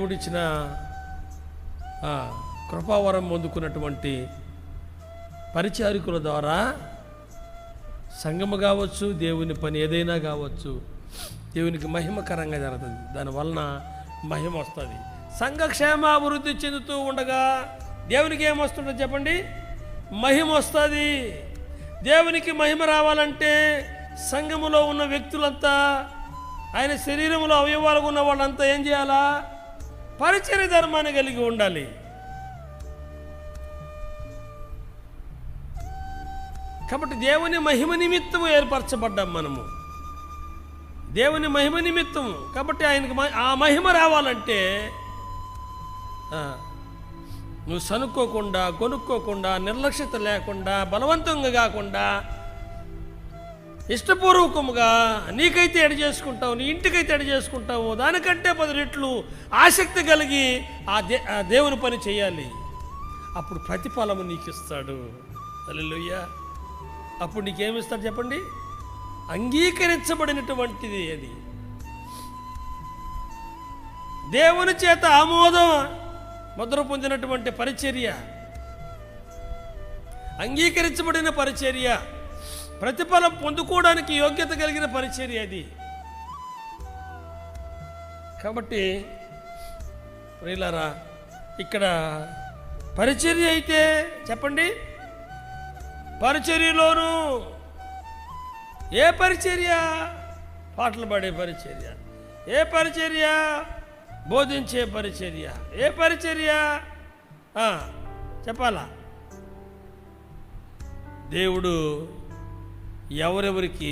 దేవుడిచ్చిన కృపావరం పొందుకున్నటువంటి పరిచారికుల ద్వారా సంఘము కావచ్చు, దేవుని పని ఏదైనా కావచ్చు, దేవునికి మహిమకరంగా జరుగుతుంది. దానివలన మహిమ వస్తుంది. సంఘక్షేమాభివృద్ధి చెందుతూ ఉండగా దేవునికి ఏమొస్తుంటుంది చెప్పండి? మహిమ వస్తుంది. దేవునికి మహిమ రావాలంటే సంఘములో ఉన్న వ్యక్తులంతా, ఆయన శరీరంలో అవయవాలుగా ఉన్న వాళ్ళంతా ఏం చేయాలా? పరిచర్య ధర్మాన్ని కలిగి ఉండాలి. కాబట్టి దేవుని మహిమ నిమిత్తము ఏర్పరచబడ్డాం మనము, దేవుని మహిమ నిమిత్తము. కాబట్టి ఆయనకి ఆ మహిమ రావాలంటే నువ్వు సనుక్కోకుండా, కొనుక్కోకుండా, నిర్లక్ష్యత లేకుండా, బలవంతంగా కాకుండా, ఇష్టపూర్వకముగా నీకైతే ఎడ చేసుకుంటావు, నీ ఇంటికైతే ఎడ చేసుకుంటావు, దానికంటే 10 రెట్లు ఆసక్తి కలిగి ఆ దేవుని పని చేయాలి. అప్పుడు ప్రతిఫలము నీకు ఇస్తాడు. హల్లెలూయా. అప్పుడు నీకేమిస్తాడు చెప్పండి? అంగీకరించబడినటువంటిది అది, దేవుని చేత ఆమోదం ముద్ర పొందినటువంటి పరిచర్య, అంగీకరించబడిన పరిచర్య, ప్రతిఫలం పొందుకోవడానికి యోగ్యత కలిగిన పరిచర్య అది. కాబట్టి ప్రియులారా, ఇక్కడ పరిచర్య అయితే చెప్పండి, పరిచర్యలోను ఏ పరిచర్య? పాటలు పాడే పరిచర్య. ఏ పరిచర్య? బోధించే పరిచర్య. ఏ పరిచర్య? చెప్పాలా? దేవుడు ఎవరెవరికి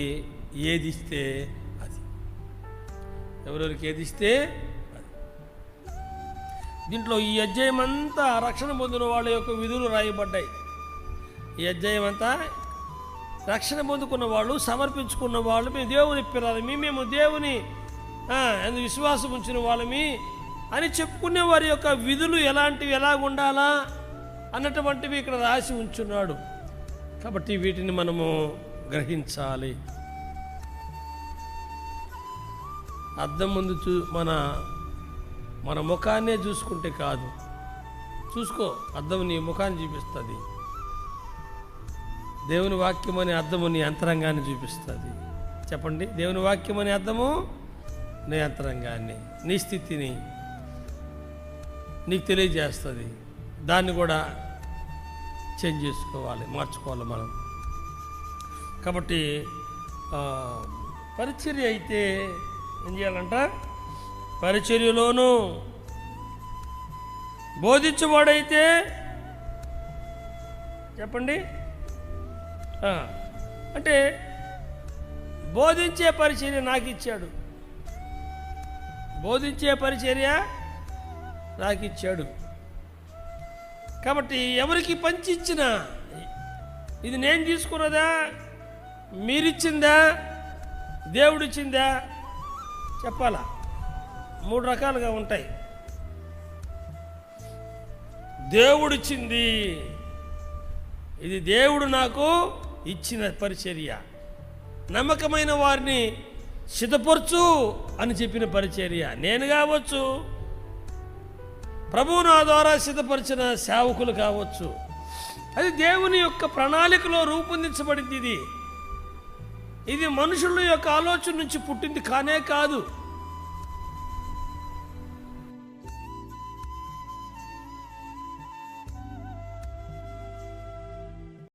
ఏదిస్తే అది, ఎవరెవరికి ఏదిస్తే అది. దీంట్లో ఈ అధ్యాయం అంతా రక్షణ పొందిన వాళ్ళ యొక్క విధులు రాయబడ్డాయి. ఈ అధ్యాయం అంతా రక్షణ పొందుకున్న వాళ్ళు, సమర్పించుకున్న వాళ్ళు, మేము దేవుని పిల్లలమి, మేము దేవుని విశ్వాసం ఉంచిన వాళ్ళమి అని చెప్పుకునే వారి యొక్క విధులు ఎలాంటివి, ఎలా ఉండాలా అన్నటువంటివి ఇక్కడ రాసి ఉంచున్నాడు. కాబట్టి వీటిని మనము గ్రహించాలి. అద్దం ముందు మన ముఖాన్నే చూసుకుంటే కాదు. చూసుకో, అద్దం నీ ముఖాన్ని చూపిస్తుంది. దేవుని వాక్యం అనే అద్దము నీ అంతరంగాన్ని చూపిస్తుంది. చెప్పండి, దేవుని వాక్యం అనే అద్దము నీ అంతరంగాన్ని, నీ స్థితిని నీకు తెలియజేస్తుంది. దాన్ని కూడా చేంజ్ చేసుకోవాలి, మార్చుకోవాలి మనం. కాబట్టి పరిచర్య అయితే ఏం చేయాలంట? పరిచర్యలోనూ బోధించేవాడైతే చెప్పండి, అంటే బోధించే పరిచర్య నాకు ఇచ్చాడు, బోధించే పరిచర్య నాకు ఇచ్చాడు. కాబట్టి ఎవరికి పంచి ఇచ్చినా ఇది నేను తీసుకున్నదా, మీరిచ్చిందా, దేవుడిచ్చిందా చెప్పాలా? 3 రకాలుగా ఉంటాయి. దేవుడిచ్చింది, ఇది దేవుడు నాకు ఇచ్చిన పరిచర్య. నమ్మకమైన వారిని సిద్ధపరచు అని చెప్పిన పరిచర్య నేను కావచ్చు, ప్రభువు నా ద్వారా సిద్ధపరిచిన సేవకులు కావచ్చు. అది దేవుని యొక్క ప్రణాళికలో రూపొందించబడింది. ఇది మనుషుల యొక్క ఆలోచన నుంచి పుట్టింది కానే కాదు.